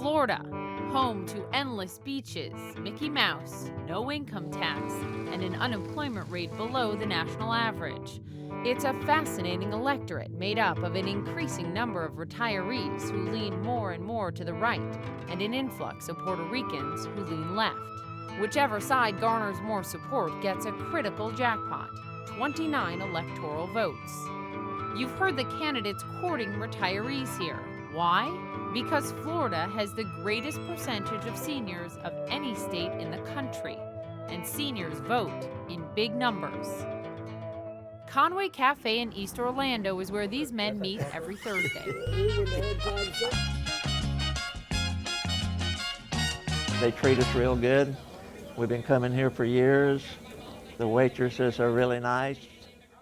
Florida, home to endless beaches, Mickey Mouse, no income tax, and an unemployment rate below the national average. It's a fascinating electorate made up of an increasing number of retirees who lean more and more to the right, and an influx of Puerto Ricans who lean left. Whichever side garners more support gets a critical jackpot, 29 electoral votes. You've heard the candidates courting retirees here. Why? Because Florida has the greatest percentage of seniors of any state in the country, and seniors vote in big numbers. Conway Cafe in East Orlando is where these men meet every Thursday. They treat us real good. We've been coming here for years. The waitresses are really nice.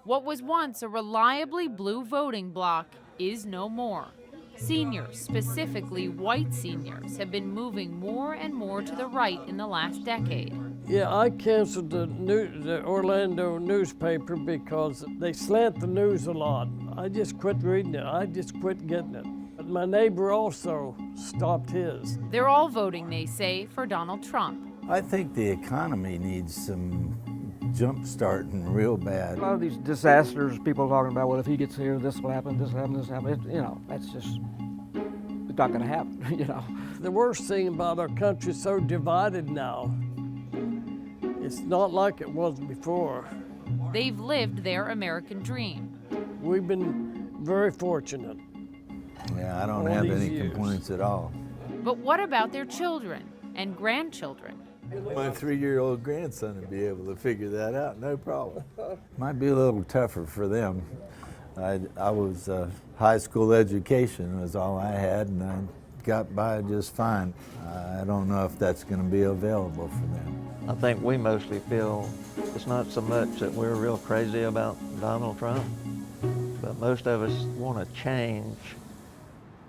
What was once a reliably blue voting bloc is no more. Seniors, specifically white seniors, have been moving more and more to the right in the last decade. Yeah, I canceled the Orlando newspaper because they slant the news a lot. I just quit reading it. I just quit getting it. But my neighbor also stopped his. They're all voting, they say, for Donald Trump. I think the economy needs some jump starting real bad. A lot of these disasters, people are talking about, well, if he gets here, this will happen, this will happen, this will happen. That's just, it's not going to happen, The worst thing about our country is so divided now. It's not like it was before. They've lived their American dream. We've been very fortunate. Yeah, I don't have any complaints at all. But what about their children and grandchildren? My 3-year-old grandson would be able to figure that out, no problem. Might be a little tougher for them. I was high school education was all I had, and I got by just fine. I don't know if that's going to be available for them. I think we mostly feel it's not so much that we're real crazy about Donald Trump, but most of us want to change.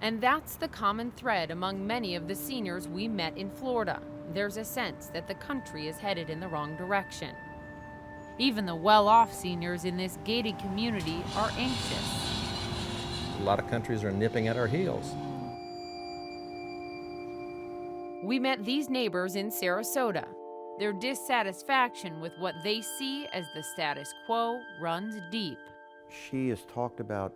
And that's the common thread among many of the seniors we met in Florida. There's a sense that the country is headed in the wrong direction. Even the well-off seniors in this gated community are anxious. A lot of countries are nipping at our heels. We met these neighbors in Sarasota. Their dissatisfaction with what they see as the status quo runs deep. She has talked about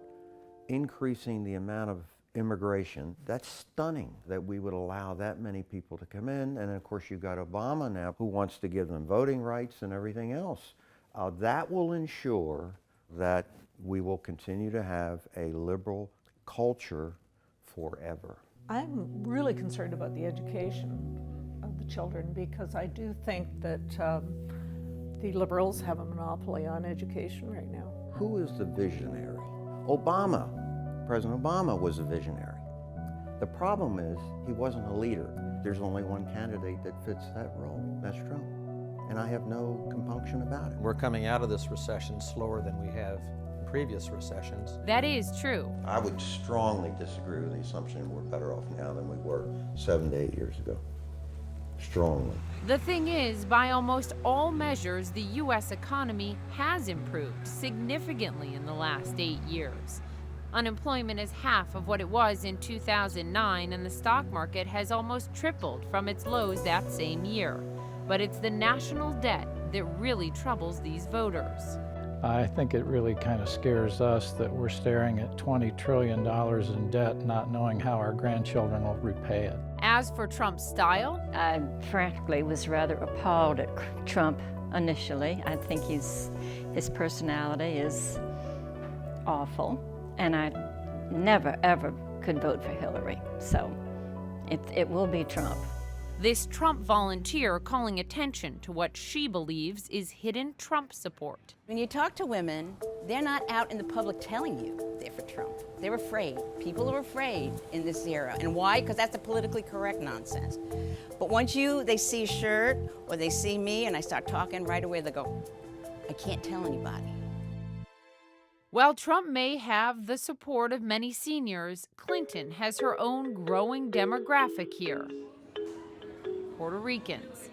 increasing the amount of immigration. That's stunning that we would allow that many people to come in. And of course, you've got Obama now who wants to give them voting rights and everything else. That will ensure that we will continue to have a liberal culture forever. I'm really concerned about the education of the children because I do think that the liberals have a monopoly on education right now. Who is the visionary? Obama. President Obama was a visionary. The problem is he wasn't a leader. There's only one candidate that fits that role. That's Trump. And I have no compunction about it. We're coming out of this recession slower than we have in previous recessions. That is true. I would strongly disagree with the assumption we're better off now than we were 7 to 8 years ago. Strongly. The thing is, by almost all measures, the U.S. economy has improved significantly in the last 8 years. Unemployment is half of what it was in 2009, and the stock market has almost tripled from its lows that same year. But it's the national debt that really troubles these voters. I think it really kind of scares us that we're staring at $20 trillion in debt, not knowing how our grandchildren will repay it. As for Trump's style, I frankly was rather appalled at Trump initially. I think his personality is awful, and I never, ever could vote for Hillary. So it will be Trump. this Trump volunteer calling attention to what she believes is hidden Trump support. When you talk to women, they're not out in the public telling you they're for Trump. They're afraid. People are afraid in this era. And why? Because that's the politically correct nonsense. But once they see a shirt or they see me and I start talking, right away they go, I can't tell anybody. While Trump may have the support of many seniors, Clinton has her own growing demographic here. Puerto Ricans.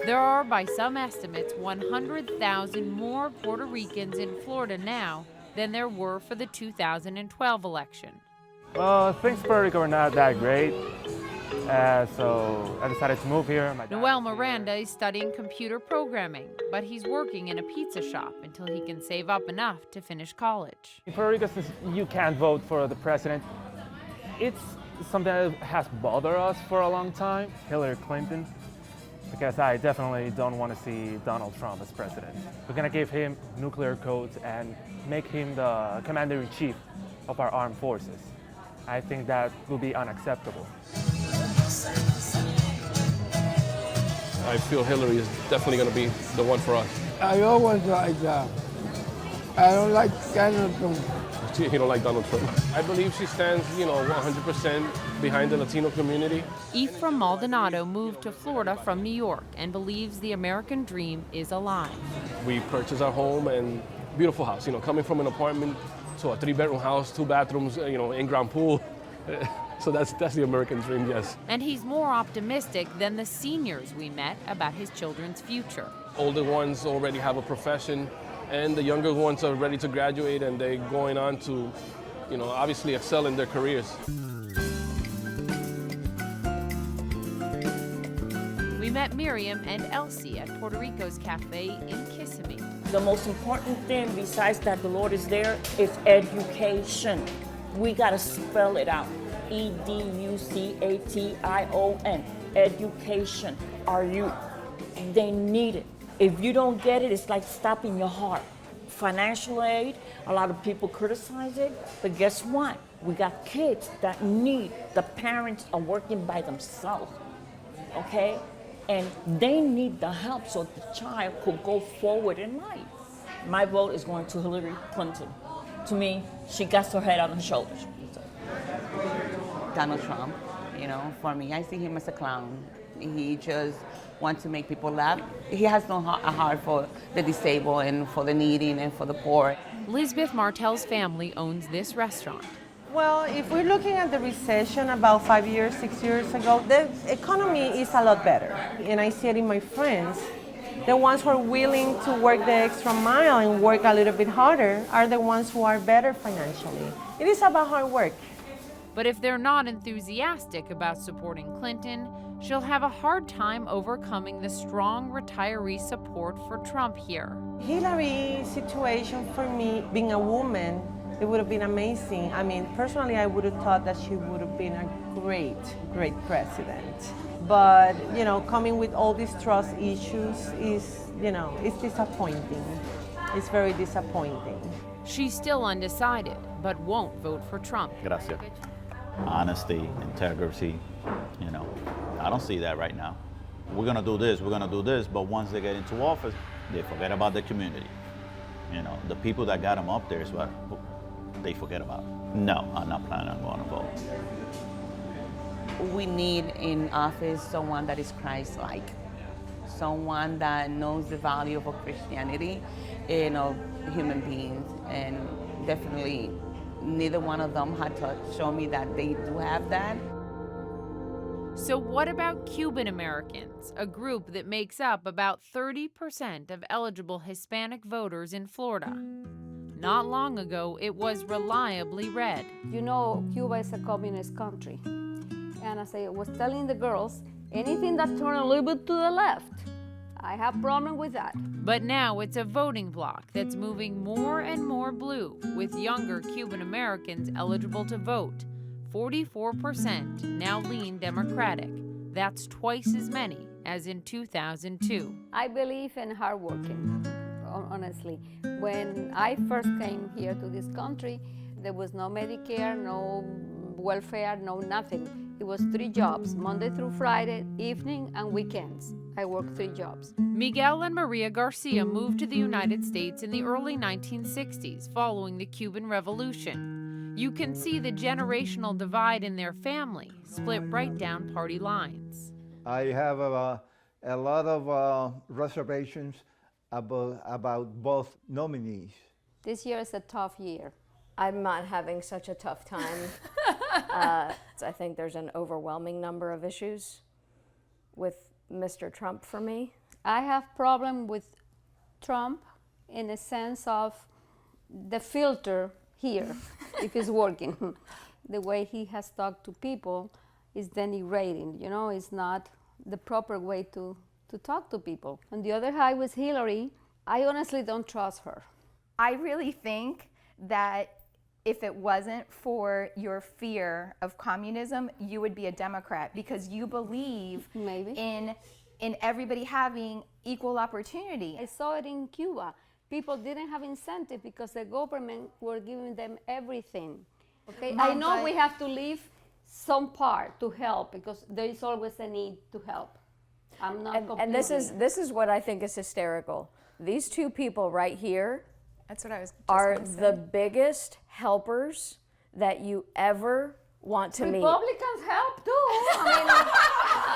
There are, by some estimates, 100,000 more Puerto Ricans in Florida now than there were for the 2012 election. Well, things in Puerto Rico are not that great. So I decided to move here. Noel Miranda is studying computer programming, but he's working in a pizza shop until he can save up enough to finish college. In Puerto Rico, since you can't vote for the president, it's something that has bothered us for a long time, Hillary Clinton, because I definitely don't want to see Donald Trump as president. We're going to give him nuclear codes and make him the commander-in-chief of our armed forces. I think that will be unacceptable. I feel Hillary is definitely going to be the one for us. I always like I don't like Donald Trump. You don't like Donald Trump? I believe she stands, 100% behind the Latino community. Ephraim Maldonado moved to Florida from New York and believes the American dream is alive. We purchased our home and beautiful house. Coming from an apartment to a 3-bedroom house, 2 bathrooms, in-ground pool. So that's the American dream, yes. And he's more optimistic than the seniors we met about his children's future. Older ones already have a profession, and the younger ones are ready to graduate, and they're going on to, obviously excel in their careers. We met Miriam and Elsie at Puerto Rico's cafe in Kissimmee. The most important thing besides that the Lord is there is education. We gotta spell it out. E-D-U-C-A-T-I-O-N. Education. Our youth, they need it. If you don't get it, it's like stopping your heart. Financial aid, a lot of people criticize it, but guess what? We got kids that need, the parents are working by themselves, okay? And they need the help so the child could go forward in life. My vote is going to Hillary Clinton. To me, she got her head on her shoulders. Donald Trump, for me, I see him as a clown. He just wants to make people laugh. He has no heart for the disabled and for the needy and for the poor. Lisbeth Martel's family owns this restaurant. Well, if we're looking at the recession about 5 years, 6 years ago, the economy is a lot better. And I see it in my friends. The ones who are willing to work the extra mile and work a little bit harder are the ones who are better financially. It is about hard work. But if they're not enthusiastic about supporting Clinton, she'll have a hard time overcoming the strong retiree support for Trump here. Hillary's situation for me, being a woman, it would have been amazing. I mean, personally, I would have thought that she would have been a great, great president. But, coming with all these trust issues is, it's disappointing. It's very disappointing. She's still undecided, but won't vote for Trump. Gracias. Honesty, integrity, I don't see that right now. We're gonna do this, but once they get into office, they forget about the community. The people that got them up there is what they forget about. No, I'm not planning on going to vote. We need in office someone that is Christ-like, someone that knows the value of Christianity and of human beings, and definitely neither one of them had to show me that they do have that. So what about Cuban Americans, a group that makes up about 30% of eligible Hispanic voters in Florida? Not long ago, it was reliably red. Cuba is a communist country. And as I was telling the girls, anything that turns a little bit to the left, I have problem with that. But now it's a voting bloc that's moving more and more blue, with younger Cuban Americans eligible to vote. 44% now lean Democratic. That's twice as many as in 2002. I believe in hard working, honestly. When I first came here to this country, there was no Medicare, no welfare, no nothing. It was 3 jobs, Monday through Friday, evening and weekends. I worked 3 jobs. Miguel and Maria Garcia moved to the United States in the early 1960s following the Cuban Revolution. You can see the generational divide in their family, split right down party lines. I have a lot of reservations about both nominees. This year is a tough year. I'm not having such a tough time. I think there's an overwhelming number of issues with Mr. Trump for me. I have problem with Trump in the sense of the filter here, if it's working. The way he has talked to people, is denigrating, it's not the proper way to talk to people. On the other hand, with Hillary, I honestly don't trust her. I really think that if it wasn't for your fear of communism, you would be a Democrat because you believe in everybody having equal opportunity. I saw it in Cuba. People didn't have incentive because the government were giving them everything. Okay, I know we have to leave some part to help because there is always a need to help. I'm not And this is what I think is hysterical. These two people right here That's what I was just are gonna say. the biggest helpers that you ever want to meet. Republicans help too.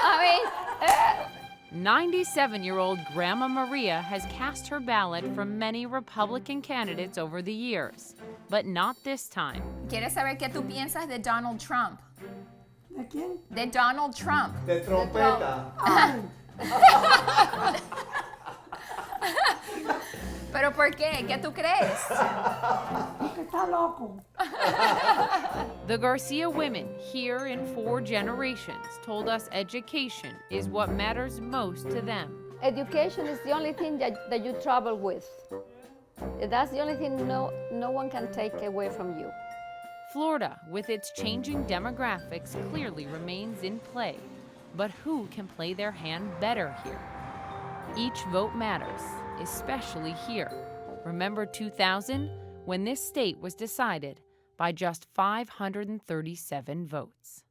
I mean 97-year-old Grandma Maria has cast her ballot for many Republican candidates over the years, but not this time. ¿Quieres saber qué tú piensas de Donald Trump? ¿De quién? De Donald Trump. De trompeta. ¿Pero por qué? ¿Qué tú crees? Porque está loco. The Garcia women, here in 4 generations, told us education is what matters most to them. education is the only thing that you travel with. That's the only thing no one can take away from you. Florida, with its changing demographics, clearly remains in play. But who can play their hand better here? Each vote matters, especially here. Remember 2000, when this state was decided by just 537 votes.